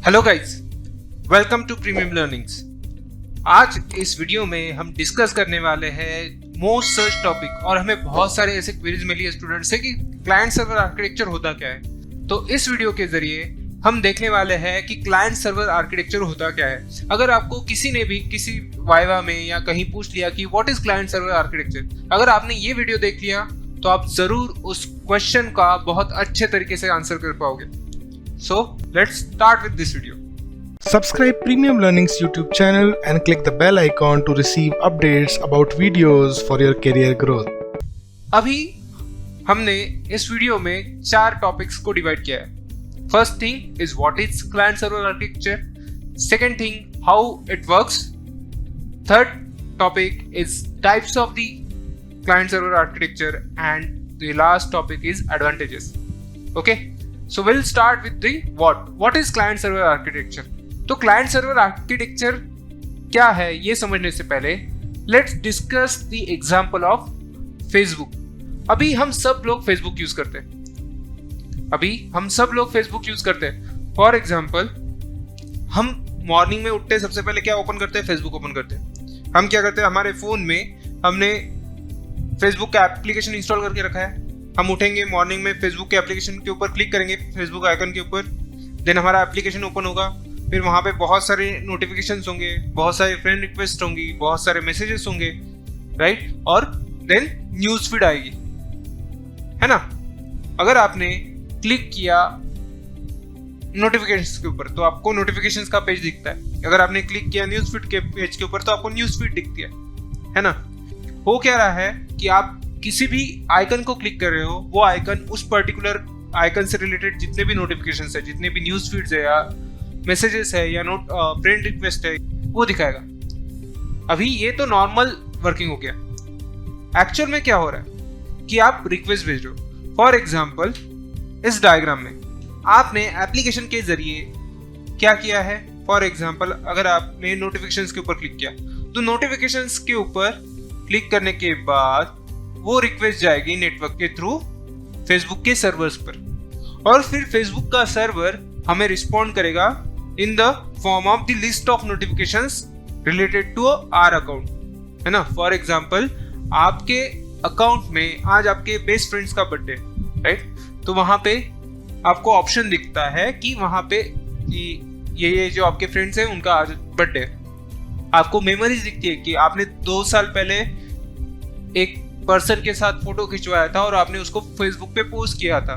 Hello guys, welcome to premium learnings. आज इस video में हम डिस्कस करने वाले हैं मोस्ट सर्च टॉपिक, और हमें बहुत सारे ऐसे क्वेरीज मिली है स्टूडेंट से कि क्लाइंट सर्वर आर्किटेक्चर होता क्या है। तो इस वीडियो के जरिए हम देखने वाले हैं कि क्लाइंट सर्वर आर्किटेक्चर होता क्या है। अगर आपको किसी ने भी किसी वाइवा में या कहीं पूछ लिया कि what is client server architecture, अगर आपने ये वीडियो देख लिया तो आप जरूर उस क्वेश्चन का बहुत अच्छे तरीके से आंसर कर पाओगे। So let's start with this video. Subscribe Premium Learning's YouTube channel and click the bell icon to receive updates about videos for your career growth. अभी हमने इस वीडियो में 4 टॉपिक्स को डिवाइड किया है। First thing is what is client server architecture, second thing how it works, third topic is types of the client server architecture, and the last topic is advantages. Okay, so we'll start with the what is client server architecture। तो client server architecture क्या है ये समझने से पहले let's discuss the example of Facebook। अभी हम सब लोग Facebook यूज करते हैं। फॉर एग्जाम्पल, हम मॉर्निंग में उठते सबसे पहले क्या ओपन करते हैं? फेसबुक ओपन करते हैं। हम क्या करते हैं, हमारे फोन में हमने फेसबुक का एप्लीकेशन इंस्टॉल करके रखा है। हम उठेंगे मॉर्निंग में, फेसबुक के एप्लीकेशन के ऊपर क्लिक करेंगे, फेसबुक आइकन के ऊपर, देन हमारा एप्लीकेशन ओपन होगा। फिर वहाँ पे बहुत सारे नोटिफिकेशंस होंगे, बहुत सारे फ्रेंड रिक्वेस्ट होंगी, बहुत सारे मैसेजेस होंगे, राइट, और देन न्यूज फीड आएगी, है ना। अगर आपने क्लिक किया नोटिफिकेशंस के ऊपर तो आपको नोटिफिकेशंस का पेज दिखता है। अगर आपने क्लिक किया न्यूज फीड के पेज के ऊपर तो आपको न्यूज फीड दिखती है ना। हो क्या रहा है कि आप किसी भी आइकन को क्लिक कर रहे हो, वो आइकन उस पर्टिकुलर आइकन से रिलेटेड जितने भी नोटिफिकेशंस है, जितने भी न्यूज फीड्स है या मैसेजेस है या फ्रेंड रिक्वेस्ट है, वो दिखाएगा। अभी ये तो नॉर्मल वर्किंग हो गया। एक्चुअल में क्या हो रहा है कि आप रिक्वेस्ट भेज रहे हो। फॉर एग्जाम्पल, इस डायग्राम में आपने एप्लीकेशन के जरिए क्या किया है। फॉर एग्जाम्पल, अगर आपने नोटिफिकेशंस के ऊपर क्लिक किया तो नोटिफिकेशंस के ऊपर क्लिक करने के बाद वो रिक्वेस्ट जाएगी नेटवर्क के थ्रू फेसबुक के सर्वर्स पर, और फिर फेसबुक का सर्वर हमें रिस्पॉन्ड करेगा in the form of the list of notifications related to our account, है ना। फॉर एग्जांपल, आपके अकाउंट में आज आपके बेस्ट फ्रेंड्स का बर्थडे, राइट, तो वहां पे आपको ऑप्शन दिखता है कि वहां पे कि ये जो आपके फ्रेंड्स हैं उनका आज बर्थडे। आपको मेमोरीज दिखती है कि आपने 2 साल पहले एक पर्सन के साथ फोटो खिंचवाया था और आपने उसको फेसबुक पे पोस्ट किया था।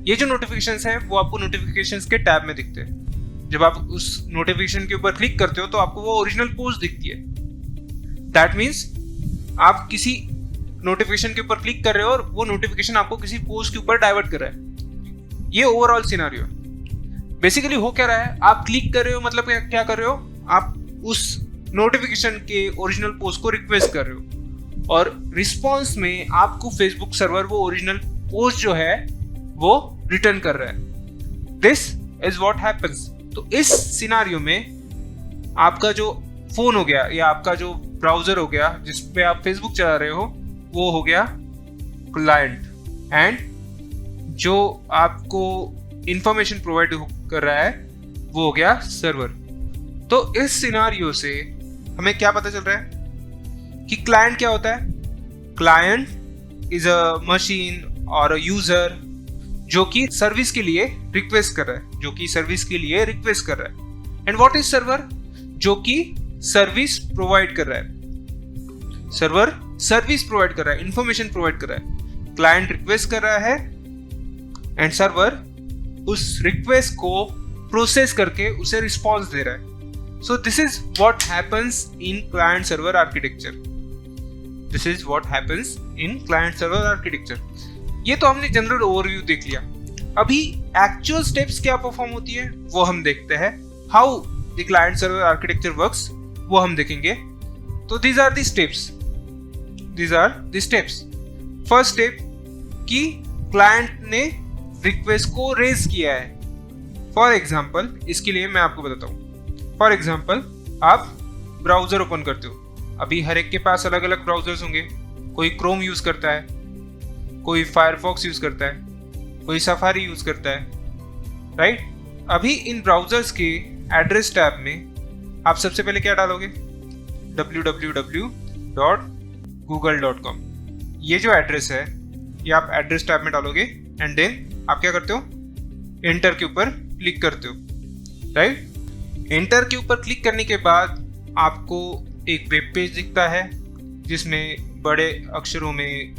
ये जो नोटिफिकेशंस हैं वो आपको नोटिफिकेशंस के टैब में दिखते हैं। जब आप उस नोटिफिकेशन के ऊपर क्लिक करते हो तो आपको वो ओरिजिनल पोस्ट दिखती है। दैट मीन्स आप किसी नोटिफिकेशन के ऊपर क्लिक कर रहे हो और वो नोटिफिकेशन आपको किसी पोस्ट के ऊपर डाइवर्ट कर रहा है। ये ओवरऑल सिनेरियो है। बेसिकली हो क्या रहा है, आप क्लिक कर रहे हो, मतलब क्या कर रहे हो, आप उस नोटिफिकेशन के ओरिजिनल पोस्ट को रिक्वेस्ट कर रहे हो, और रिस्पॉन्स में आपको फेसबुक सर्वर वो ओरिजिनल पोस्ट जो है वो रिटर्न कर रहा है। This is what happens. तो इस सिनारियो में आपका जो फोन हो गया या आपका जो ब्राउजर हो गया जिस पे आप फेसबुक चला रहे हो, वो हो गया क्लाइंट, एंड जो आपको इंफॉर्मेशन प्रोवाइड कर रहा है वो हो गया सर्वर। तो इस सिनारियो से हमें क्या पता चल रहा है कि क्लाइंट क्या होता है। क्लाइंट इज अ मशीन और अ यूजर जो कि सर्विस के लिए रिक्वेस्ट कर रहा है, एंड व्हाट इज सर्वर, जो कि सर्विस प्रोवाइड कर रहा है। सर्वर सर्विस प्रोवाइड कर रहा है, इंफॉर्मेशन प्रोवाइड कर रहा है। क्लाइंट रिक्वेस्ट कर रहा है एंड सर्वर उस रिक्वेस्ट को प्रोसेस करके उसे रिस्पॉन्स दे रहा है। सो this is what happens in client server architecture. ये तो हमने जनरल ओवरव्यू देख लिया। अभी एक्चुअल स्टेप्स क्या परफॉर्म होती है वो हम देखते हैं। How the client server architecture works वो हम देखेंगे। तो these are the steps। First step कि क्लाइंट ने रिक्वेस्ट को रेज किया है। फॉर एग्जाम्पल, इसके लिए मैं आपको बताता हूँ। फॉर एग्जाम्पल, आप ब्राउजर ओपन करते हो। अभी हर एक के पास अलग अलग ब्राउजर्स होंगे। कोई क्रोम यूज करता है, कोई फायरफॉक्स यूज करता है, कोई सफारी यूज करता है, राइट। अभी इन ब्राउजर्स के एड्रेस टैब में आप सबसे पहले क्या डालोगे, www.google.com। ये जो एड्रेस है ये आप एड्रेस टैब में डालोगे एंड देन आप क्या करते हो, एंटर के ऊपर क्लिक करते हो, राइट। एंटर के ऊपर क्लिक करने के बाद आपको एक वेब पेज दिखता है जिसमें बड़े अक्षरों में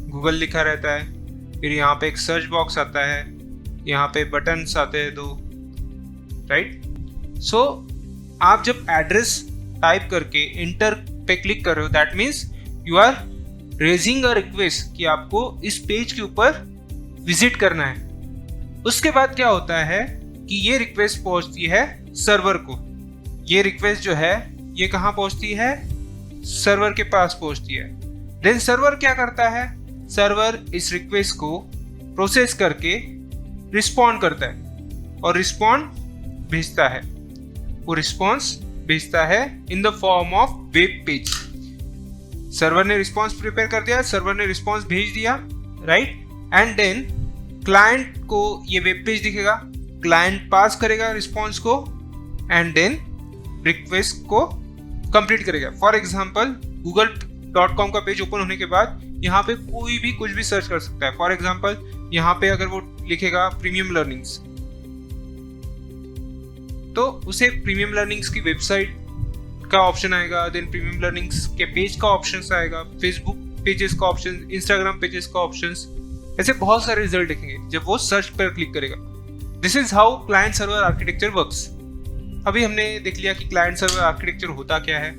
गूगल लिखा रहता है। फिर यहाँ पे एक सर्च बॉक्स आता है, यहाँ पे बटन्स आते हैं 2, राइट। सो आप जब एड्रेस टाइप करके इंटर पे क्लिक कर रहे हो, that means you are raising a request कि आपको इस पेज के ऊपर विजिट करना है। उसके बाद क्या होता है कि ये रिक्वेस्ट पहुंचती है सर्वर को। ये रिक्वेस्ट जो है ये कहाँ पहुंचती है, सर्वर के पास पहुंचती है। देन सर्वर क्या करता है, सर्वर इस रिक्वेस्ट को प्रोसेस करके रिस्पॉन्ड करता है और रिस्पॉन्ड भेजता है। वो रिस्पॉन्स भेजता है इन the form of web page. Server ने रिस्पॉन्स प्रिपेयर कर दिया, सर्वर ने रिस्पॉन्स भेज दिया, राइट। एंड देन क्लाइंट को ये वेब पेज दिखेगा, क्लाइंट पास करेगा रिस्पॉन्स को एंड देन रिक्वेस्ट को कंप्लीट करेगा। फॉर एग्जांपल google.com का पेज ओपन होने के बाद यहाँ पे कोई भी कुछ भी सर्च कर सकता है। फॉर एग्जांपल यहाँ पे अगर वो लिखेगा प्रीमियम लर्निंग्स, तो उसे प्रीमियम लर्निंग्स की वेबसाइट का ऑप्शन आएगा, देन प्रीमियम लर्निंग्स के पेज का ऑप्शन आएगा, फेसबुक पेजेस का ऑप्शन, इंस्टाग्राम पेजेस का ऑप्शन, ऐसे बहुत सारे रिजल्ट दिखेंगे जब वो सर्च पर क्लिक करेगा। This is how client server architecture works. अभी हमने देख लिया कि क्लाइंट सर्वर आर्किटेक्चर होता क्या है,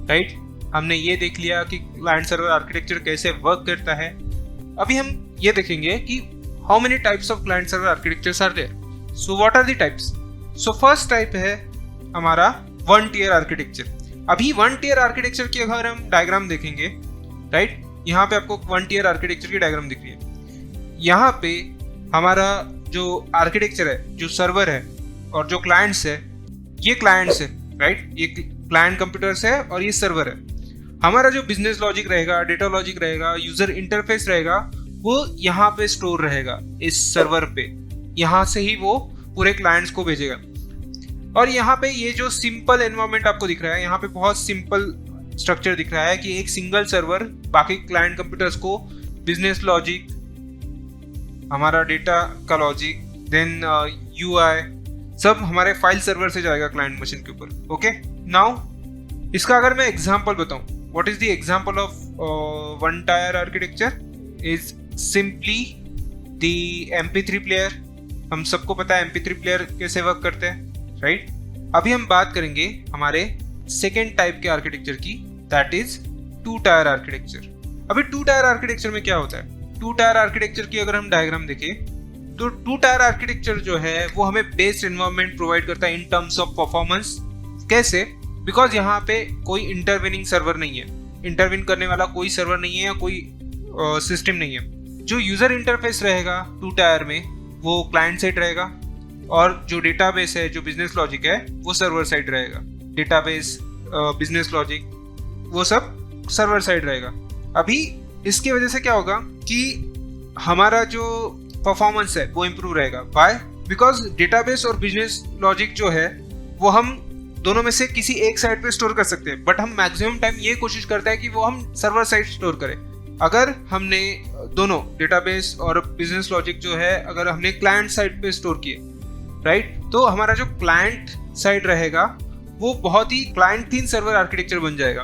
राइट। हमने ये देख लिया कि क्लाइंट सर्वर आर्किटेक्चर कैसे वर्क करता है। अभी हम ये देखेंगे कि how many types of client server architectures are there. So what are the types. So first type है हमारा वन टियर आर्किटेक्चर। अभी वन टियर आर्किटेक्चर की अगर हम डायग्राम देखेंगे, राइट, यहाँ पे आपको वन टियर आर्किटेक्चर की डायग्राम दिख रही है। यहाँ पे हमारा जो आर्किटेक्चर है, जो सर्वर है और जो क्लाइंट्स है, ये क्लाइंट्स है, राइट, ये क्लाइंट कंप्यूटर्स है और ये सर्वर है। हमारा जो बिजनेस लॉजिक रहेगा, डेटा लॉजिक रहेगा, यूजर इंटरफेस रहेगा, वो यहाँ पे स्टोर रहेगा इस सर्वर पे। यहाँ से ही वो पूरे क्लाइंट्स को भेजेगा। और यहाँ पे ये जो सिंपल एनवायरनमेंट आपको दिख रहा है, यहाँ पे बहुत सिंपल स्ट्रक्चर दिख रहा है कि एक सिंगल सर्वर बाकी क्लाइंट कंप्यूटर्स को बिजनेस लॉजिक, हमारा डेटा का लॉजिक, देन यूआई, सब हमारे फाइल सर्वर से जाएगा क्लाइंट मशीन के ऊपर। ओके, नाउ इसका अगर मैं एग्जांपल बताऊं, what is the example of one tier architecture is simply the MP3 player. हम सबको पता है MP3 प्लेयर कैसे वर्क करते हैं, राइट। अभी हम बात करेंगे हमारे सेकेंड टाइप के आर्किटेक्चर की, that is two tier architecture. अभी टू टायर आर्किटेक्चर में क्या होता है, टू टायर आर्किटेक्चर की अगर हम डायग्राम देखें तो टू टायर आर्किटेक्चर जो है वो हमें बेस्ड एनवायरनमेंट प्रोवाइड करता है इन टर्म्स ऑफ परफॉर्मेंस। कैसे, बिकॉज यहाँ पे कोई इंटरवेनिंग सर्वर नहीं है, इंटरविन करने वाला कोई सर्वर नहीं है या कोई सिस्टम नहीं है। जो यूजर इंटरफेस रहेगा टू टायर में वो क्लाइंट साइड रहेगा और जो डेटाबेस है, जो बिजनेस लॉजिक है, वो सर्वर साइड रहेगा। डेटाबेस, बिजनेस लॉजिक, वो सब सर्वर साइड रहेगा। अभी इसकी वजह से क्या होगा कि हमारा जो परफॉर्मेंस है वो इम्प्रूव रहेगा। व्हाई? बिकॉज डेटाबेस और बिजनेस लॉजिक जो है वो हम दोनों में से किसी एक साइड पे स्टोर कर सकते हैं, बट हम मैक्सिमम टाइम ये कोशिश करते हैं कि वो हम सर्वर साइड स्टोर करें। अगर हमने दोनों डेटाबेस और बिजनेस लॉजिक जो है अगर हमने क्लाइंट साइड पे स्टोर किए, राइट, तो हमारा जो क्लाइंट साइड रहेगा वो बहुत ही क्लाइंट थीन सर्वर आर्किटेक्चर बन जाएगा,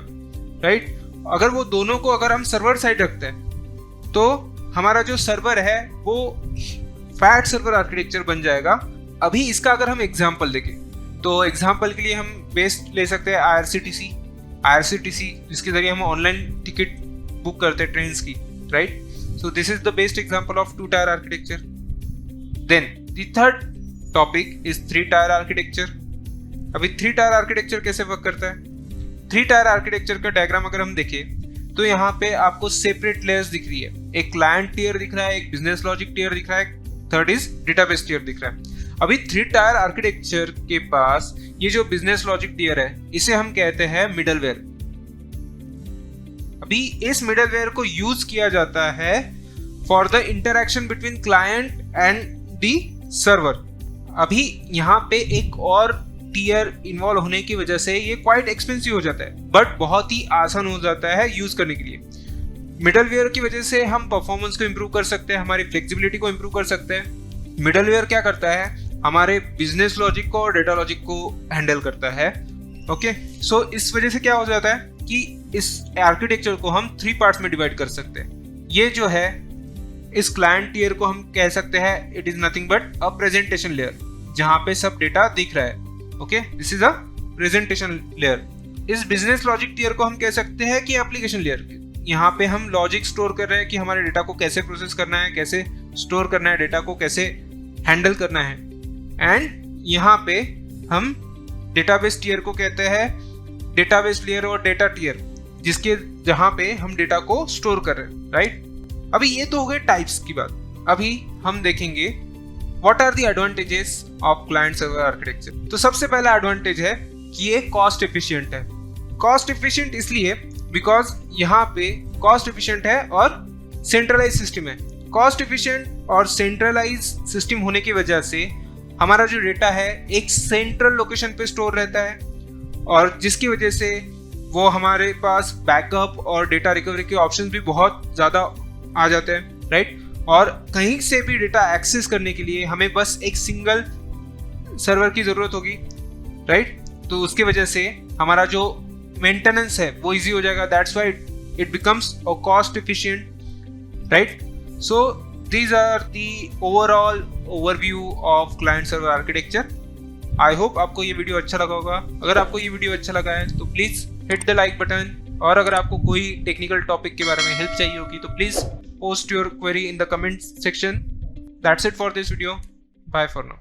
राइट। अगर वो दोनों को अगर हम सर्वर साइड रखते हैं तो हमारा जो सर्वर है वो फैट सर्वर आर्किटेक्चर बन जाएगा। अभी इसका अगर हम एग्जांपल देखें तो एग्जांपल के लिए हम बेस्ट ले सकते हैं IRCTC, जिसके जरिए हम ऑनलाइन टिकट बुक करते हैं ट्रेन्स की, right. So this is the best example of two tier architecture. Then the third topic is three tier architecture. अभी थ्री टायर आर्किटेक्चर कैसे वर्क करता है? थ्री टायर आर्किटेक्चर का डायग्राम अगर हम देखें तो यहाँ पे आपको सेपरेट लेयर्स दिख रही है। एक क्लाइंट टियर दिख रहा है, एक बिजनेस लॉजिक टियर दिख रहा है, थर्ड इज डेटाबेस टियर दिख रहा है। अभी थ्री टायर आर्किटेक्चर के पास ये जो बिजनेस लॉजिक टियर है इसे हम कहते हैं मिडलवेयर। अभी इस मिडलवेयर को यूज किया जाता है for the interaction between client and the server. अभी यहाँ पे एक और टीयर इन्वॉल्व होने की वजह से ये क्वाइट एक्सपेंसिव हो जाता है, बट बहुत ही आसान हो जाता है यूज करने के लिए। मिडलवेयर की वजह से हम परफॉर्मेंस को इम्प्रूव कर सकते हैं, हमारी फ्लेक्सिबिलिटी को इम्प्रूव कर सकते हैं। मिडलवेयर क्या करता है, हमारे बिजनेस लॉजिक को और डेटा लॉजिक को हैंडल करता है। ओके, सो इस वजह से क्या हो जाता है कि इस आर्किटेक्चर को हम 3 पार्ट्स में डिवाइड कर सकते हैं। ये जो है इस क्लाइंट टीयर को हम कह सकते हैं it is nothing but a presentation layer, जहां पे सब डेटा दिख रहा है। Okay, this is a presentation layer. इस बिजनेस लॉजिक टीयर को हम कह सकते हैं कि एप्लीकेशन लेयर। यहाँ पे हम लॉजिक स्टोर कर रहे हैं कि हमारे डेटा को कैसे प्रोसेस करना है, कैसे स्टोर करना है, डेटा को कैसे हैंडल करना है। एंड यहाँ पे हम डेटाबेस टीयर को कहते हैं डेटाबेस लेयर और डेटा टीयर, जिसके जहाँ पे हम डेटा को स्टोर कर रहे हैं, राइट। अभी ये तो हो गए टाइप्स की बात। अभी हम देखेंगे what are the advantages of client server architecture. तो सबसे पहला एडवांटेज है कि ये कॉस्ट एफिशिएंट है। कॉस्ट एफिशिएंट इसलिए बिकॉज यहाँ पे कॉस्ट एफिशिएंट है और सेंट्रलाइज सिस्टम है। कॉस्ट एफिशिएंट और सेंट्रलाइज सिस्टम होने की वजह से हमारा जो डेटा है एक सेंट्रल लोकेशन पे स्टोर रहता है, और जिसकी वजह से वो हमारे पास बैकअप और डेटा रिकवरी के ऑप्शंस भी बहुत ज़्यादा आ जाते हैं, राइट। और कहीं से भी डेटा एक्सेस करने के लिए हमें बस एक सिंगल सर्वर की ज़रूरत होगी, राइट। तो उसकी वजह से हमारा जो मेंटेनेंस है वो इजी हो जाएगा। That's why it becomes a cost efficient, right. So these are the overall overview of client server architecture. I hope आपको ये वीडियो अच्छा लगा होगा। अगर आपको ये वीडियो अच्छा लगा है तो please hit the like button, और अगर आपको कोई टेक्निकल टॉपिक के बारे में हेल्प चाहिए होगी तो please post your query in the comment section. That's it for this video. Bye for now.